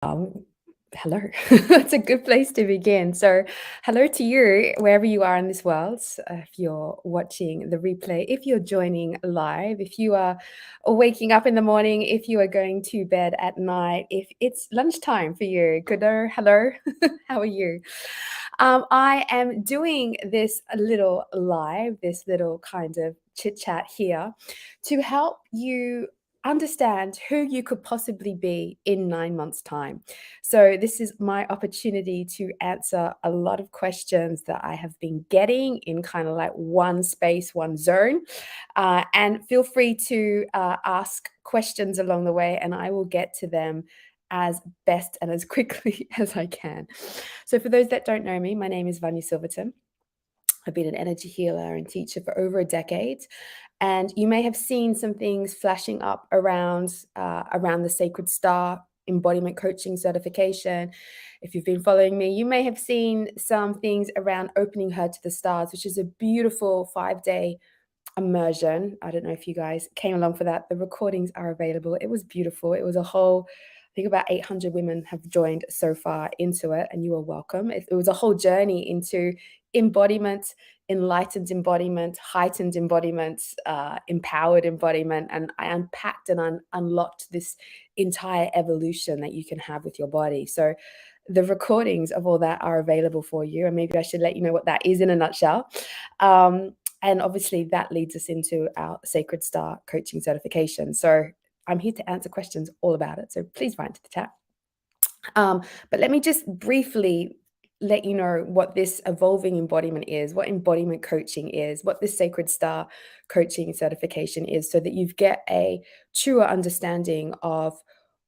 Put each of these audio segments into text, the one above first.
Um, Hello. That's a good place to begin. So, hello to you, wherever you are in this world. If you're watching the replay, if you're joining live, if you are waking up in the morning, if you are going to bed at night, if it's lunchtime for you, good hello. How are you? I am doing this little live, this little kind of chit chat here to help you understand who you could possibly be in 9 months' time. So, this is my opportunity to answer a lot of questions that I have been getting in kind of like one space, one zone. And feel free to ask questions along the way, and I will get to them as best and as quickly as I can. So, for those that don't know me, my name is Vanya Silverton. I've been an energy healer and teacher for over a decade, and you may have seen some things flashing up around the Sacred Star embodiment coaching certification. If you've been following me, you may have seen some things around opening her to the stars, which is a beautiful 5 day immersion. I don't know if you guys came along for that. The recordings are available. It was beautiful. It was a whole, I think about 800 women have joined so far into it, and you are welcome. It was a whole journey into embodiment, enlightened embodiment, heightened embodiment, empowered embodiment. And I unpacked and unlocked this entire evolution that you can have with your body. So the recordings of all that are available for you. And maybe I should let you know what that is in a nutshell. Um, and obviously, that leads us into our Sacred Star coaching certification. So I'm here to answer questions all about it. So please write into the chat. But let me just briefly let you know what this evolving embodiment is, what embodiment coaching is, what this Sacred Star coaching certification is, so that you get a truer understanding of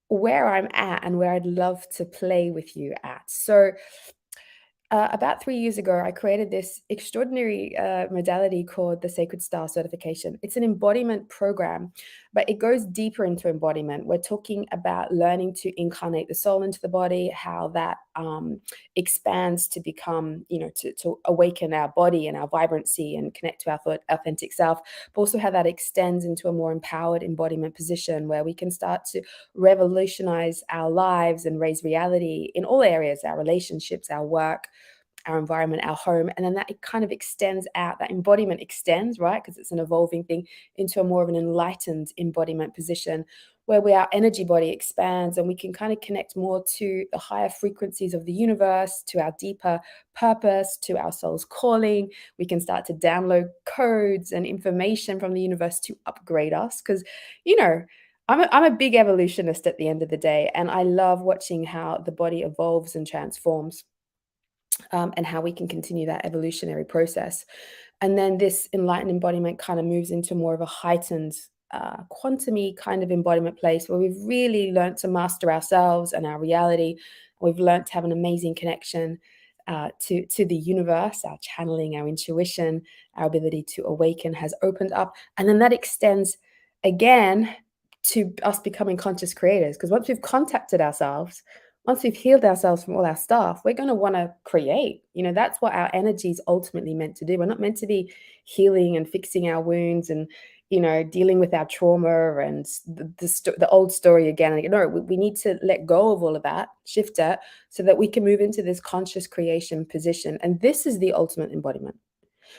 where I'm at and where I'd love to play with you at. So, about 3 years ago, I created this extraordinary modality called the Sacred Star Certification. It's an embodiment program, but it goes deeper into embodiment. We're talking about learning to incarnate the soul into the body, how that expands to become, to awaken our body and our vibrancy and connect to our authentic self, but also how that extends into a more empowered embodiment position where we can start to revolutionize our lives and raise reality in all areas, our relationships, our work, our environment, our home. And then that it kind of extends out, that embodiment extends, right? Because it's an evolving thing into a more of an enlightened embodiment position where our energy body expands and we can kind of connect more to the higher frequencies of the universe, to our deeper purpose, to our soul's calling. We can start to download codes and information from the universe to upgrade us. Because, you know, I'm a big evolutionist at the end of the day, and I love watching how the body evolves and transforms, and how we can continue that evolutionary process. And then this enlightened embodiment kind of moves into more of a heightened, quantum kind of embodiment place where we've really learned to master ourselves and our reality. We've learned to have an amazing connection to the universe. Our channeling, our intuition, our ability to awaken has opened up. And then that extends again to us becoming conscious creators. Because once we've contacted ourselves, once we've healed ourselves from all our stuff, we're going to want to create. That's what our energy is ultimately meant to do. We're not meant to be healing and fixing our wounds and, dealing with our trauma and the old story again and again. No, we need to let go of all of that, shift it, so that we can move into this conscious creation position. And this is the ultimate embodiment.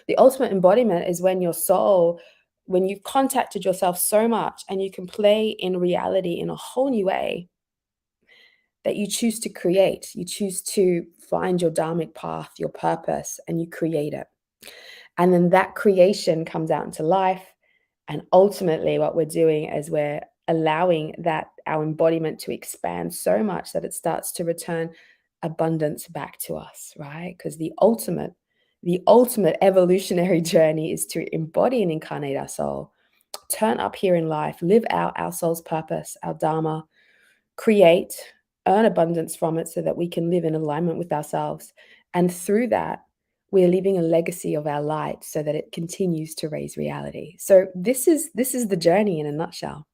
The ultimate embodiment is when your soul, when you've contacted yourself so much and you can play in reality in a whole new way, that you choose to create. You choose to find your dharmic path, your purpose, and you create it. And then that creation comes out into life. And ultimately, what we're doing is we're allowing that our embodiment to expand so much that it starts to return abundance back to us, right? Because the ultimate evolutionary journey is to embody and incarnate our soul, turn up here in life, live out our soul's purpose, our dharma, create, earn abundance from it so that we can live in alignment with ourselves. And through that, we're leaving a legacy of our light so that it continues to raise reality. So this is the journey in a nutshell.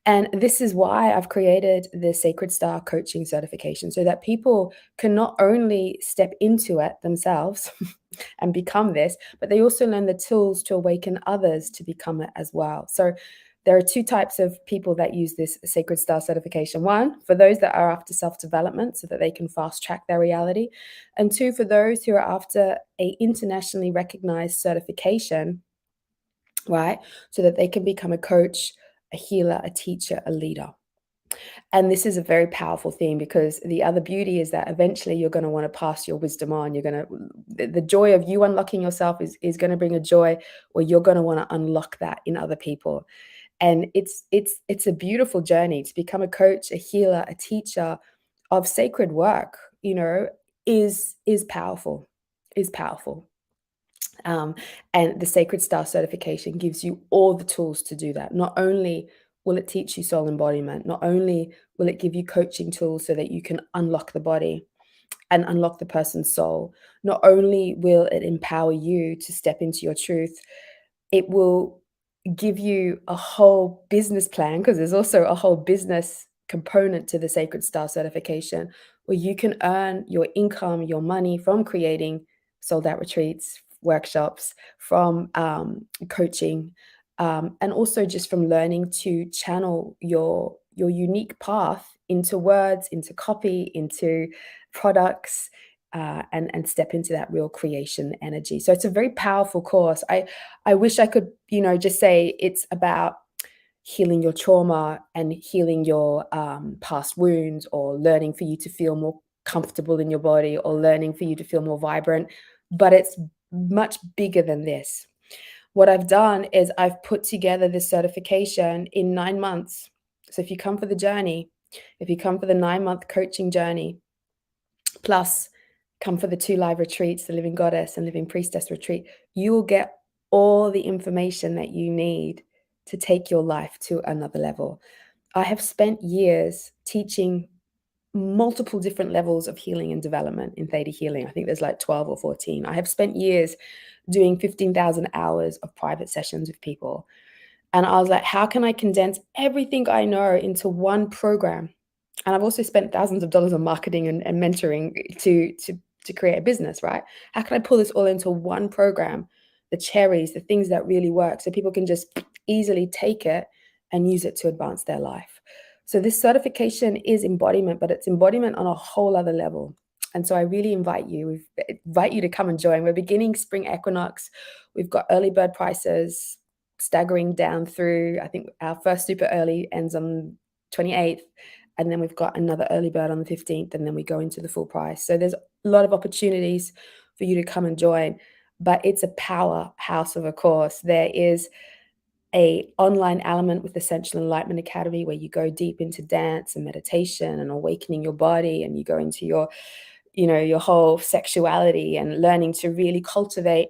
And this is why I've created the Sacred Star Coaching Certification, so that people can not only step into it themselves and become this, but they also learn the tools to awaken others to become it as well. So there are two types of people that use this Sacred Star certification. One, for those that are after self-development so that they can fast track their reality. And two, for those who are after a internationally recognized certification, right? So that they can become a coach, a healer, a teacher, a leader. And this is a very powerful thing because the other beauty is that eventually you're going to want to pass your wisdom on. You're going to, the joy of you unlocking yourself is going to bring a joy where you're going to want to unlock that in other people. And it's a beautiful journey to become a coach, a healer, a teacher of sacred work, is powerful, is powerful. And the Sacred Star certification gives you all the tools to do that. Not only will it teach you soul embodiment, not only will it give you coaching tools so that you can unlock the body and unlock the person's soul, not only will it empower you to step into your truth, it will give you a whole business plan, because there's also a whole business component to the Sacred Star certification where you can earn your income, your money from creating sold out retreats, workshops, from coaching, and also just from learning to channel your unique path into words, into copy, into products, and step into that real creation energy. So it's a very powerful course. I wish I could, just say it's about healing your trauma and healing your past wounds, or learning for you to feel more comfortable in your body, or learning for you to feel more vibrant. But it's much bigger than this. What I've done is I've put together this certification in 9 months. So if you come for the journey, if you come for the 9-month coaching journey, plus come for the 2 live retreats, the Living Goddess and Living Priestess retreat, you will get all the information that you need to take your life to another level. I have spent years teaching multiple different levels of healing and development in Theta Healing. I think there's like 12 or 14. I have spent years doing 15,000 hours of private sessions with people. And I was like, how can I condense everything I know into one program? And I've also spent thousands of dollars on marketing and mentoring to create a business, right? How can I pull this all into one program? The cherries, the things that really work, so people can just easily take it and use it to advance their life. So this certification is embodiment, but it's embodiment on a whole other level. And so I really invite you to come and join. We're beginning spring equinox. We've got early bird prices staggering down through. I think our first super early ends on 28th. And then we've got another early bird on the 15th, and then we go into the full price. So there's a lot of opportunities for you to come and join, but it's a powerhouse of a course. There is a online element with Essential Enlightenment Academy where you go deep into dance and meditation and awakening your body, and you go into your whole sexuality and learning to really cultivate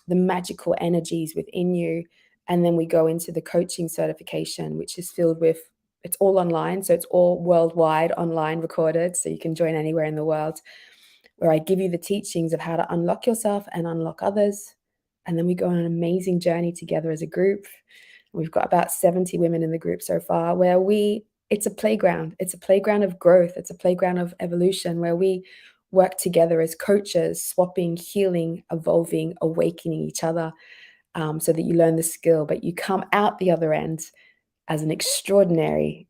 the magical energies within you. And then we go into the coaching certification, which is filled with, it's all online. So it's all worldwide online recorded. So you can join anywhere in the world, where I give you the teachings of how to unlock yourself and unlock others. And then we go on an amazing journey together as a group. We've got about 70 women in the group so far, where it's a playground. It's a playground of growth. It's a playground of evolution, where we work together as coaches, swapping, healing, evolving, awakening each other, so that you learn the skill, but you come out the other end as an extraordinary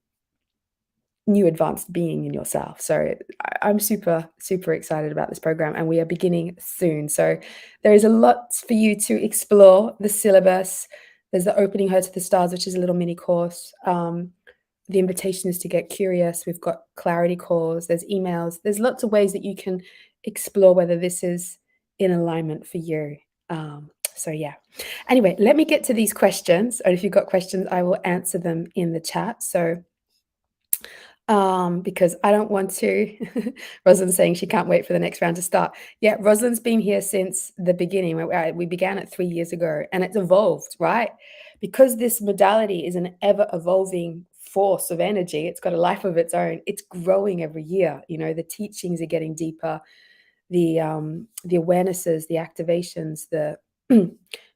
new advanced being in yourself. So I'm super, super excited about this program, and we are beginning soon. So there is a lot for you to explore. The syllabus, there's the Opening Her to the Stars, which is a little mini course. The invitation is to get curious. We've got clarity calls, there's emails, there's lots of ways that you can explore whether this is in alignment for you. So yeah. Anyway, let me get to these questions. And if you've got questions, I will answer them in the chat. So because I don't want to. Rosalind's saying she can't wait for the next round to start. Yeah, Rosalind's been here since the beginning. We began it 3 years ago, and it's evolved, right? Because this modality is an ever evolving force of energy. It's got a life of its own. It's growing every year. The teachings are getting deeper. The awarenesses, the activations, the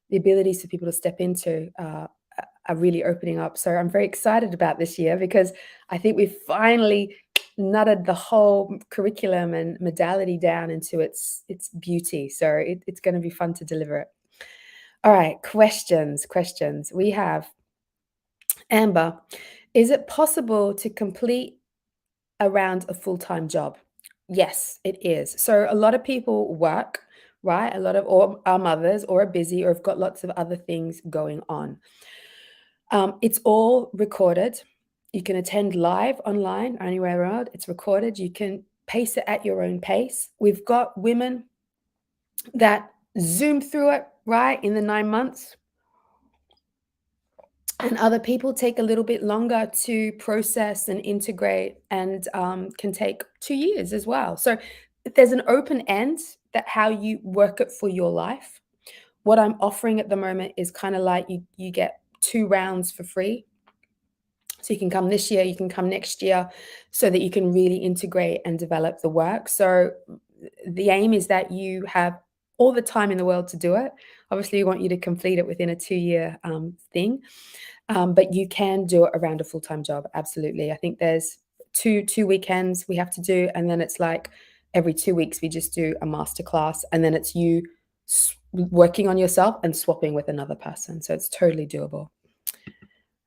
the abilities for people to step into are really opening up. So I'm very excited about this year, because I think we've finally nutted the whole curriculum and modality down into its beauty. So it's going to be fun to deliver it. All right, questions. We have Amber, is it possible to complete around a full-time job? Yes, it is. So a lot of people work, right? A lot of or are mothers or are busy or have got lots of other things going on. It's all recorded. You can attend live online or anywhere around. It's recorded. You can pace it at your own pace. We've got women that zoom through it, right, in the 9 months. And other people take a little bit longer to process and integrate and can take 2 years as well. So there's an open end that how you work it for your life. What I'm offering at the moment is kind of like you get 2 rounds for free. So you can come this year, you can come next year, so that you can really integrate and develop the work. So the aim is that you have all the time in the world to do it. Obviously, we want you to complete it within a 2-year thing, but you can do it around a full-time job. Absolutely. I think there's two weekends we have to do, and then it's like every 2 weeks we just do a masterclass, and then it's you working on yourself and swapping with another person. So it's totally doable.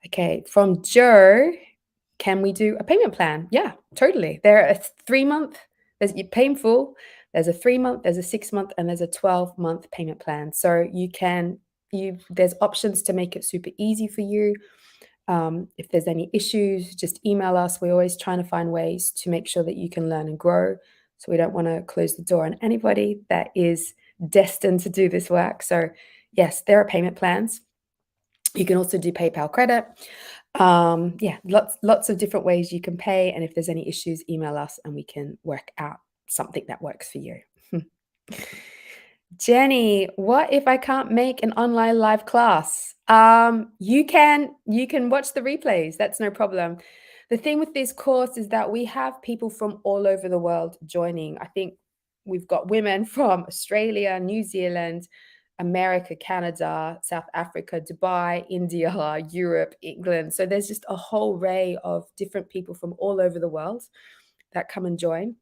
Okay, from Joe, can we do a payment plan? Yeah, totally. There are 3 month, there's you pay in full, there's a 3 month, there's a 6 month, and there's a 12-month payment plan. So there's options to make it super easy for you. If there's any issues, just email us. We're always trying to find ways to make sure that you can learn and grow. So we don't want to close the door on anybody that is destined to do this work. So yes, there are payment plans. You can also do PayPal credit. Yeah, lots of different ways you can pay. And if there's any issues, email us and we can work out something that works for you. Jenny, what if I can't make an online live class? You can watch the replays. That's no problem. The thing with this course is that we have people from all over the world joining. I think we've got women from Australia, New Zealand, America, Canada, South Africa, Dubai, India, Europe, England. So there's just a whole array of different people from all over the world that come and join.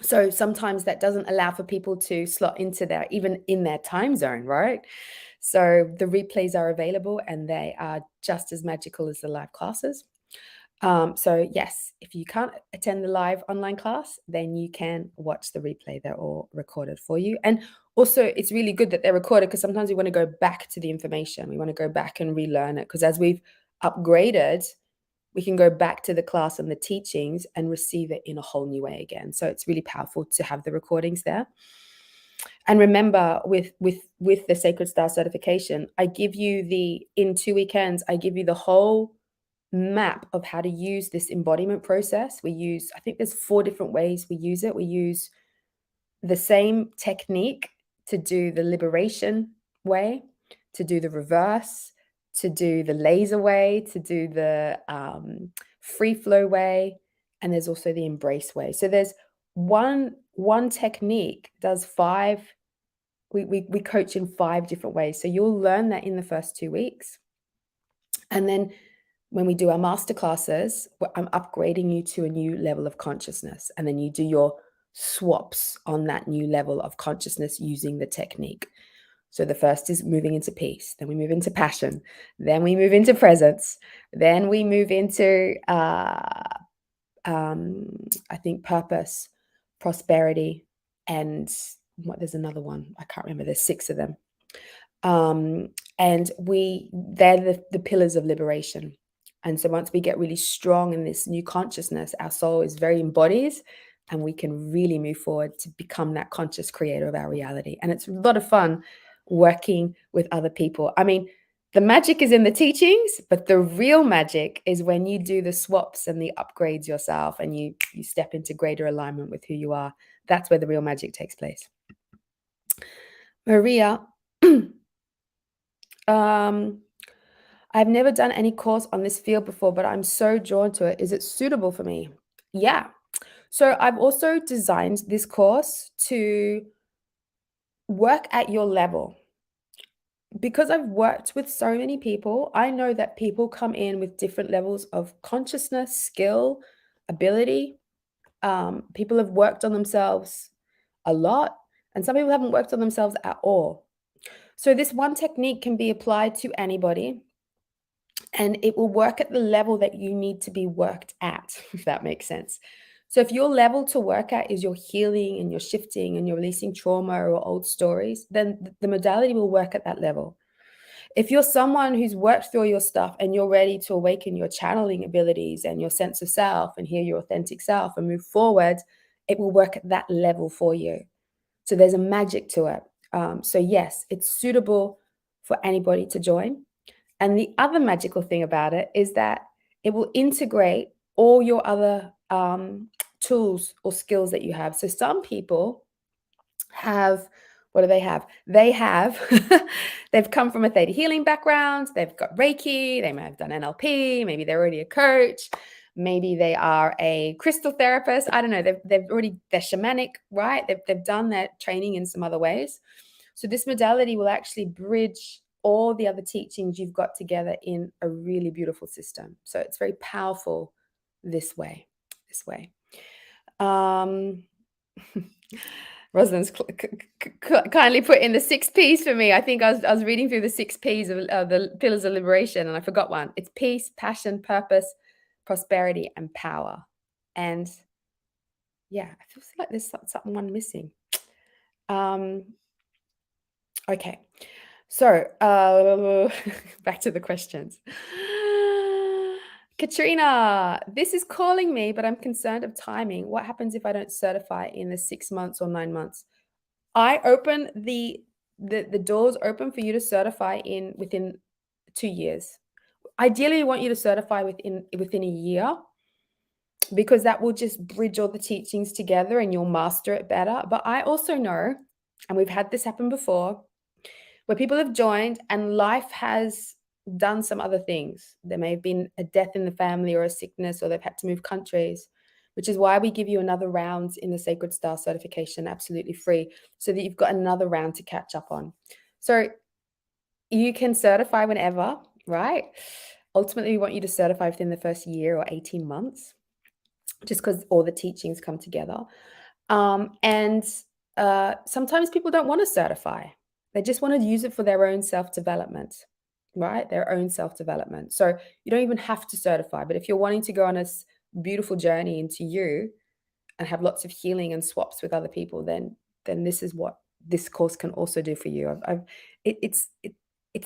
So sometimes that doesn't allow for people to slot into their even in their time zone, right? So the replays are available and they are just as magical as the live classes. So yes, if you can't attend the live online class, then you can watch the replay. They're all recorded for you. And also it's really good that they're recorded because sometimes we want to go back to the information. We want to go back and relearn it because as we've upgraded, we can go back to the class and the teachings and receive it in a whole new way again. So it's really powerful to have the recordings there. And remember, with the Sacred Star certification, I give you in 2 weekends, I give you the whole map of how to use this embodiment process. I think there's 4 different ways we use it. We use the same technique to do the liberation way, to do the reverse, to do the laser way, to do the free flow way, and there's also the embrace way. So there's one technique does 5. We coach in 5 different ways. So you'll learn that in the first 2 weeks. And then when we do our master classes, I'm upgrading you to a new level of consciousness. And then you do your swaps on that new level of consciousness using the technique. So the first is moving into peace. Then we move into passion. Then we move into presence. Then we move into, I think, purpose, prosperity, and there's another one. I can't remember. There's 6 of them. And they're the pillars of liberation. And so once we get really strong in this new consciousness, our soul is very embodied and we can really move forward to become that conscious creator of our reality. And it's a lot of fun working with other people. I mean, the magic is in the teachings, but the real magic is when you do the swaps and the upgrades yourself and you step into greater alignment with who you are. That's where the real magic takes place. Maria, I've never done any course on this field before, but I'm so drawn to it. Is it suitable for me? Yeah. So I've also designed this course to work at your level. Because I've worked with so many people, I know that people come in with different levels of consciousness, skill, ability. People have worked on themselves a lot, and some people haven't worked on themselves at all. So this one technique can be applied to anybody. and it will work at the level that you need to be worked at, if that makes sense. So if your level to work at is you're healing and you're shifting and you're releasing trauma or old stories, then the modality will work at that level. If you're someone who's worked through your stuff and you're ready to awaken your channeling abilities and your sense of self and hear your authentic self and move forward, it will work at that level for you. So there's a magic to it. So yes, it's suitable for anybody to join. And the other magical thing about it is that it will integrate all your other tools or skills that you have. So some people have, what do they have? They have, they've come from a theta healing background, they've got Reiki, they may have done NLP, maybe they're already a coach, maybe they are a crystal therapist. I don't know. They're shamanic, right? They've done that training in some other ways. So this modality will actually bridge all the other teachings you've got together in a really beautiful system. So it's very powerful this way. Um, Rosalind's kindly put in the 6 P's for me. I think I was reading through the 6 P's of the pillars of liberation, and I forgot one. It's peace, passion, purpose, prosperity, and power. And yeah, I feel like there's one missing. Okay, so back to the questions. Katrina, this is calling me, but I'm concerned of timing. What happens if I don't certify in the 6 months or 9 months? I open the doors open for you to certify within 2 years. Ideally, we want you to certify within a year, because that will just bridge all the teachings together and you'll master it better. But I also know, and we've had this happen before, where people have joined and life has done some other things. There may have been a death in the family or a sickness, or they've had to move countries, which is why we give you another round in the Sacred Star certification absolutely free, so that you've got another round to catch up on. So you can certify whenever, right? Ultimately, we want you to certify within the first year or 18 months, just because all the teachings come together. And sometimes people don't want to certify. They just want to use it for their own self-development, right? Their own self-development. So you don't even have to certify. But if you're wanting to go on a beautiful journey into you and have lots of healing and swaps with other people, then this is what this course can also do for you.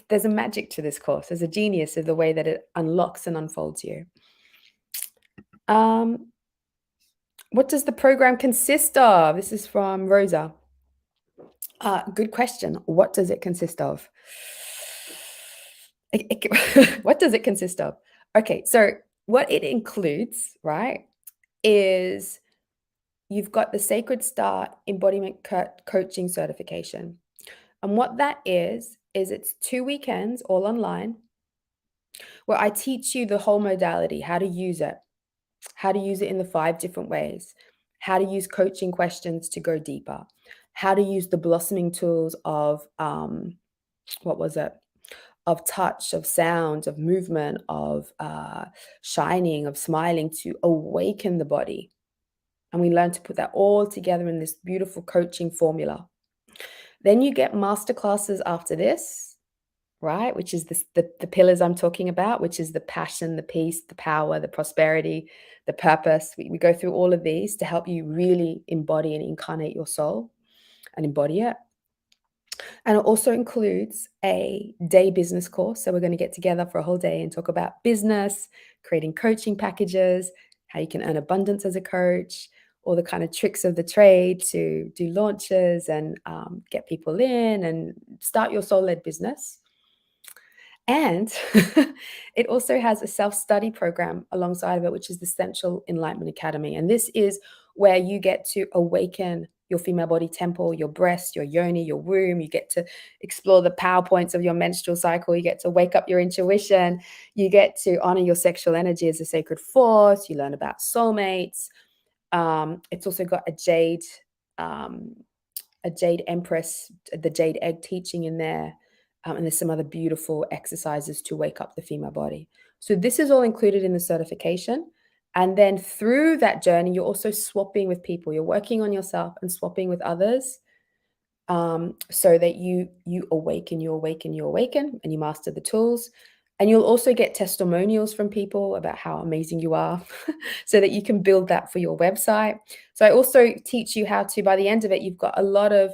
There's a magic to this course. There's a genius of the way that it unlocks and unfolds you. What does the program consist of? This is from Rosa. Good question. What does it consist of? What does it consist of? Okay, so what it includes, right, is you've got the Sacred Star Embodiment Coaching Certification. And what that is it's 2 weekends all online where I teach you the whole modality, how to use it in the 5 different ways, how to use coaching questions to go deeper, how to use the blossoming tools of, of touch, of sound, of movement, of shining, of smiling, to awaken the body. And we learn to put that all together in this beautiful coaching formula. Then you get masterclasses after this, right? Which is the pillars I'm talking about, which is the passion, the peace, the power, the prosperity, the purpose. We go through all of these to help you really embody and incarnate your soul and embody it. And it also includes a day business course. So we're going to get together for a whole day and talk about business, creating coaching packages, how you can earn abundance as a coach, all the kind of tricks of the trade to do launches and get people in and start your soul-led business. And it also has a self-study program alongside of it, which is the Central Enlightenment Academy. And this is where you get to awaken your female body temple, your breast, your yoni, your womb. You get to explore the power points of your menstrual cycle. You get to wake up your intuition. You get to honor your sexual energy as a sacred force. You learn about soulmates. It's also got a jade empress, the jade egg teaching in there. And there's some other beautiful exercises to wake up the female body. So this is all included in the certification. And then through that journey, you're also swapping with people. You're working on yourself and swapping with others, so that you awaken, and you master the tools. And you'll also get testimonials from people about how amazing you are so that you can build that for your website. So I also teach you how to, by the end of it, you've got a lot of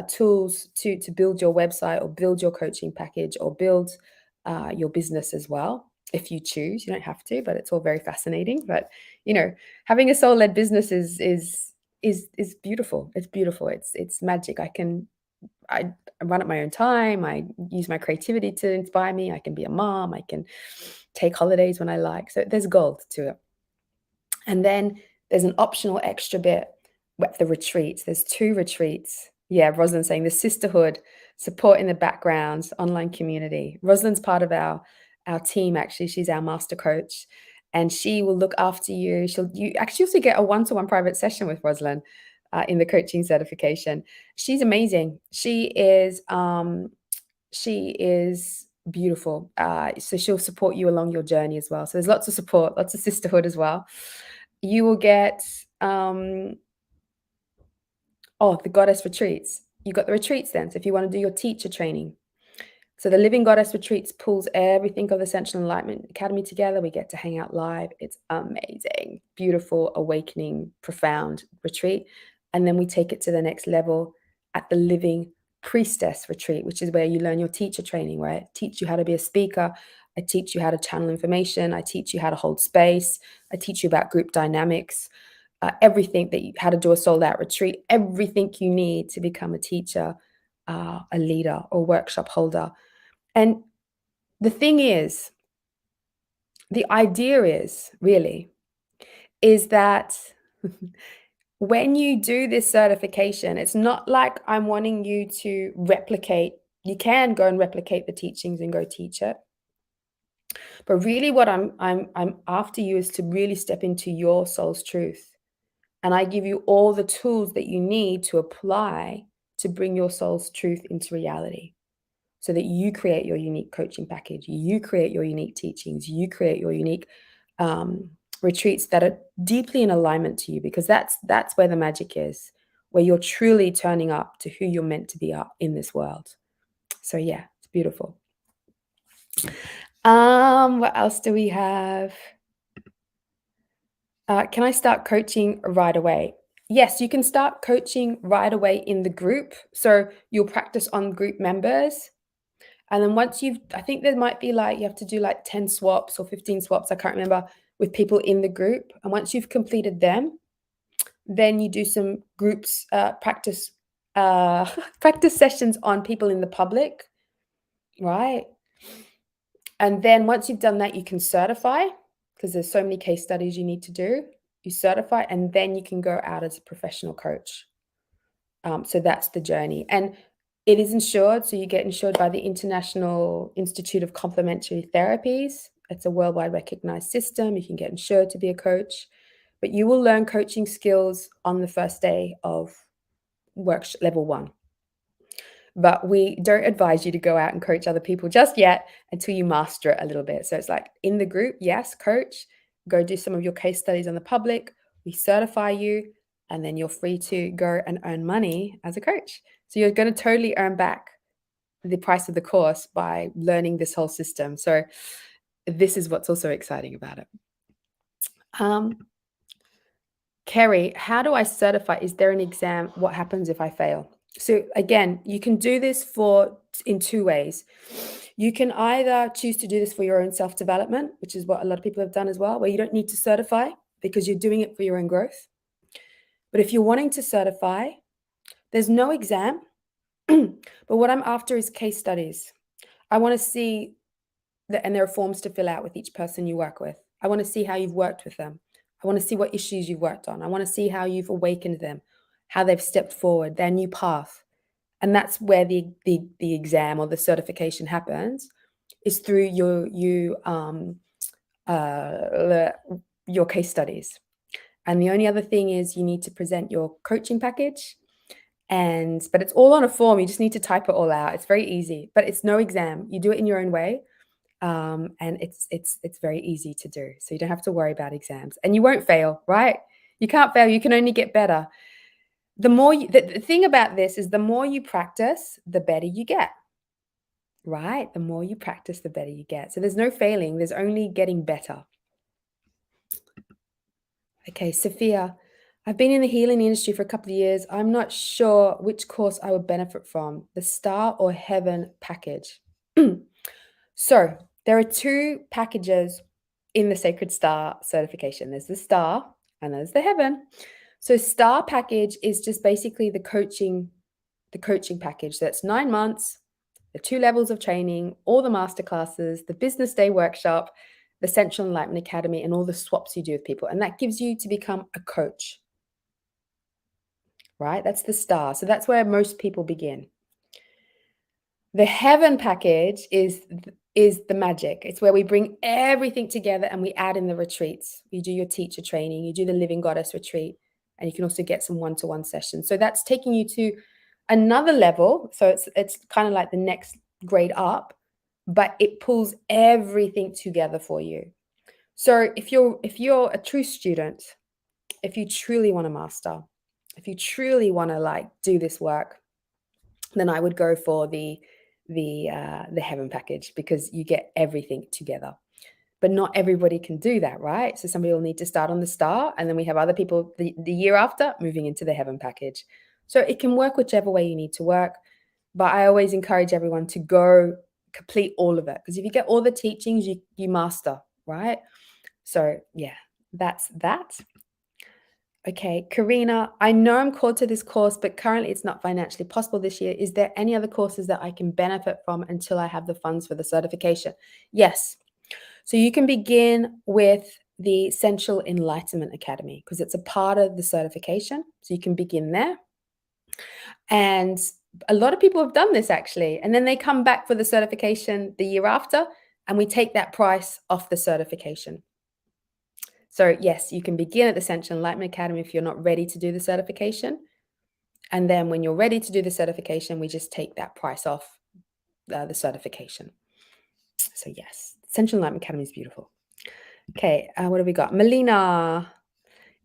tools to build your website or build your coaching package or build your business as well. If you choose, you don't have to, but it's all very fascinating. But having a soul-led business is beautiful. It's beautiful. It's magic. I run at my own time. I use my creativity to inspire me. I can be a mom. I can take holidays when I like. So there's gold to it. And then there's an optional extra bit with the retreats. There's 2 retreats. Yeah, Rosalind's saying the sisterhood, support in the background, online community. Rosalind's part of our team, actually. She's our master coach, and she will look after you. You actually also get a one-to-one private session with Rosalind in the coaching certification. She's amazing. She is beautiful. So she'll support you along your journey as well. So there's lots of support, lots of sisterhood as well. You will get the goddess retreats. You got the retreats then. So if you want to do your teacher training. So the Living Goddess Retreats pulls everything of Essential Enlightenment Academy together. We get to hang out live. It's amazing. Beautiful, awakening, profound retreat. And then we take it to the next level at the Living Priestess Retreat, which is where you learn your teacher training, where I teach you how to be a speaker. I teach you how to channel information. I teach you how to hold space. I teach you about group dynamics, everything how to do a sold out retreat, everything you need to become a teacher, a leader, or workshop holder. And the thing is, the idea is that when you do this certification, it's not like I'm wanting you to replicate. You can go and replicate the teachings and go teach it. But really what I'm after you is to really step into your soul's truth. And I give you all the tools that you need to apply to bring your soul's truth into reality, so that you create your unique coaching package, you create your unique teachings, you create your unique retreats that are deeply in alignment to you, because that's where the magic is, where you're truly turning up to who you're meant to be in this world. So yeah, it's beautiful. What else do we have? Can I start coaching right away? Yes, you can start coaching right away in the group. So you'll practice on group members. And then I think there might be you have to do 10 swaps or 15 swaps, I can't remember, with people in the group. And once you've completed them, then you do some groups, practice practice sessions on people in the public, right? And then once you've done that, you can certify, because there's so many case studies you need to do. You certify, and then you can go out as a professional coach. So that's the journey. And it is insured. So you get insured by the International Institute of Complementary Therapies. It's a worldwide recognized system. You can get insured to be a coach, but you will learn coaching skills on the first day of workshop level 1. But we don't advise you to go out and coach other people just yet until you master it a little bit. So it's in the group, yes, coach, go do some of your case studies on the public. We certify you, and then you're free to go and earn money as a coach. So you're going to totally earn back the price of the course by learning this whole system. So this is what's also exciting about it. Kerry, how do I certify? Is there an exam? What happens if I fail? So again, you can do this in 2 ways. You can either choose to do this for your own self-development, which is what a lot of people have done as well, where you don't need to certify because you're doing it for your own growth. But if you're wanting to certify, there's no exam. But what I'm after is case studies. I want to see and there are forms to fill out with each person you work with. I want to see how you've worked with them. I want to see what issues you've worked on. I want to see how you've awakened them, how they've stepped forward, their new path. And that's where the exam or the certification happens, is through your case studies. And the only other thing is you need to present your coaching package, but it's all on a form. You just need to type it all out. It's very easy, but it's no exam. You do it in your own way. And it's very easy to do. So you don't have to worry about exams, and you won't fail, right? You can't fail. You can only get better. The thing about this is the more you practice, the better you get. right? The more you practice, the better you get. So there's no failing, there's only getting better. Okay, Sophia, I've been in the healing industry for a couple of years. I'm not sure which course I would benefit from, the Star or Heaven package. So there are two packages in the Sacred Star certification. There's the Star and there's the Heaven. So Star package is just basically the coaching package. So that's 9 months, the 2 levels of training, all the masterclasses, the business day workshop, the Central Enlightenment Academy, and all the swaps you do with people. And that gives you to become a coach, right? That's the Star. So that's where most people begin. The Heaven package is the magic. It's where we bring everything together and we add in the retreats. You do your teacher training, you do the Living Goddess retreat, and you can also get some one-to-one sessions. So that's taking you to another level. So it's kind of like the next grade up, but it pulls everything together for you. So if you're a true student, if you truly want to master, if you truly want to like do this work, then I would go for the Heaven package because you get everything together. But not everybody can do that, right? So somebody will need to start on the Star, and then we have other people the year after moving into the Heaven package. So it can work whichever way you need to work. But I always encourage everyone to go complete all of it, because if you get all the teachings, you master, right? So yeah, that's that. Okay, Karina, I know I'm called to this course, but currently it's not financially possible this year. Is there any other courses that I can benefit from until I have the funds for the certification? Yes. So you can begin with the Central Enlightenment Academy because it's a part of the certification. So you can begin there. And a lot of people have done this actually. And then they come back for the certification the year after, and we take that price off the certification. So yes, you can begin at the Central Enlightenment Academy if you're not ready to do the certification. And then when you're ready to do the certification, we just take that price off the certification. So yes, Central Enlightenment Academy is beautiful. Okay, what have we got? Melina,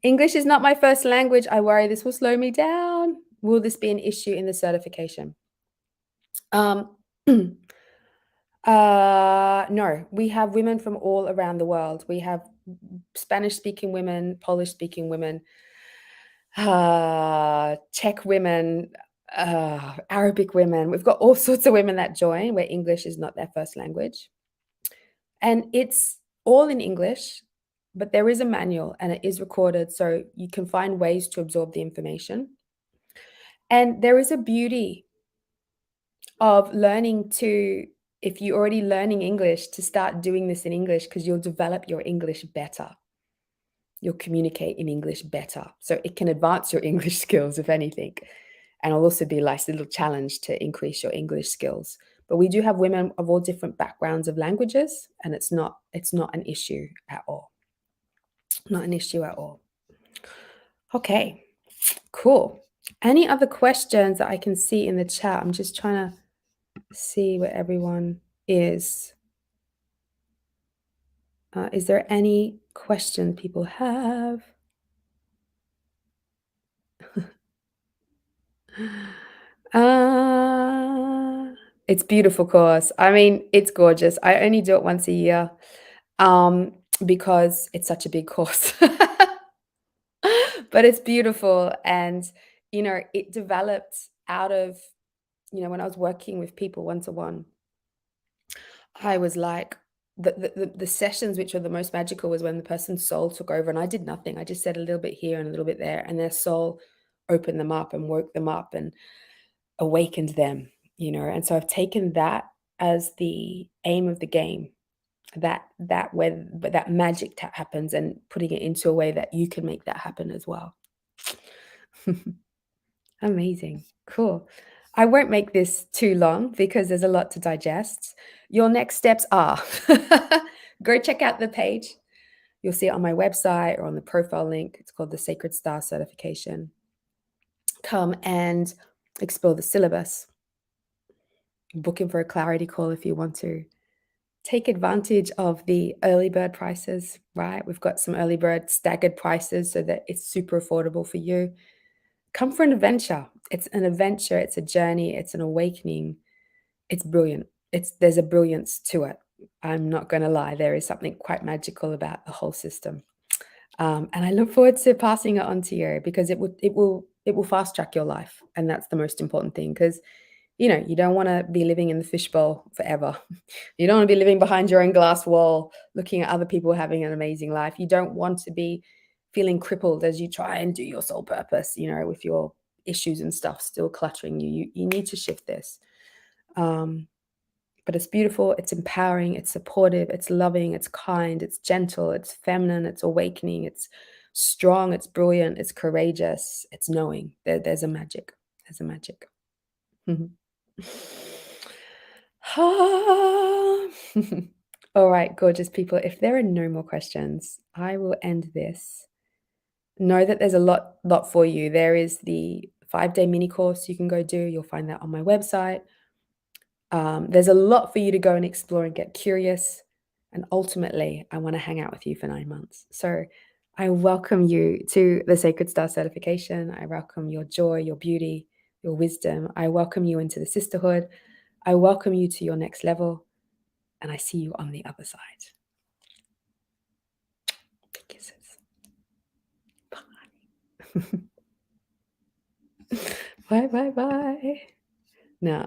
English is not my first language. I worry this will slow me down. Will this be an issue in the certification? No, we have women from all around the world. We have Spanish-speaking women, Polish-speaking women, Czech women, Arabic women. We've got all sorts of women that join where English is not their first language. And it's all in English, but there is a manual and it is recorded, so you can find ways to absorb the information. And there is a beauty of learning to, if you're already learning English, to start doing this in English because you'll develop your English better. You'll communicate in English better. So it can advance your English skills, if anything. And it'll also be like a little challenge to increase your English skills. But we do have women of all different backgrounds of languages, and it's not an issue at all. Not an issue at all. Okay, cool. Any other questions that I can see in the chat? I'm just trying to see where everyone is. Is there any question people have? It's beautiful course. I mean, it's gorgeous. I only do it once a year because it's such a big course. But it's beautiful, and it developed out of when I was working with people one-to-one. I was like, the sessions which are the most magical was when the person's soul took over and I did nothing. I just said a little bit here and a little bit there, and their soul opened them up and woke them up and awakened them, and so I've taken that as the aim of the game, that magic happens, and putting it into a way that you can make that happen as well. Amazing. Cool. I won't make this too long because there's a lot to digest. Your next steps are go check out the page. You'll see it on my website or on the profile link. It's called the Sacred Star Certification. Come and explore the syllabus. Book in for a clarity call if you want to. Take advantage of the early bird prices, right? We've got some early bird staggered prices so that it's super affordable for you. Come for an adventure. It's an adventure. It's a journey. It's an awakening. It's brilliant. there's a brilliance to it. I'm not going to lie. There is something quite magical about the whole system. And I look forward to passing it on to you because it will fast track your life. And that's the most important thing because, you don't want to be living in the fishbowl forever. You don't want to be living behind your own glass wall, looking at other people having an amazing life. You don't want to be feeling crippled as you try and do your soul purpose, with your issues and stuff still cluttering you. You need to shift this. But it's beautiful, it's empowering, it's supportive, it's loving, it's kind, it's gentle, it's feminine, it's awakening, it's strong, it's brilliant, it's courageous, it's knowing. There's a magic. There's a magic. Mhm. All right, gorgeous people. If there are no more questions, I will end this. Know that there's a lot for you. There is the 5-day mini course you can go do. You'll find that on my website. There's a lot for you to go and explore and get curious. And ultimately, I want to hang out with you for 9 months. So I welcome you to the Sacred Star certification. I welcome your joy, your beauty, your wisdom. I welcome you into the sisterhood. I welcome you to your next level. And I see you on the other side. Big kisses. Bye. Bye. Now,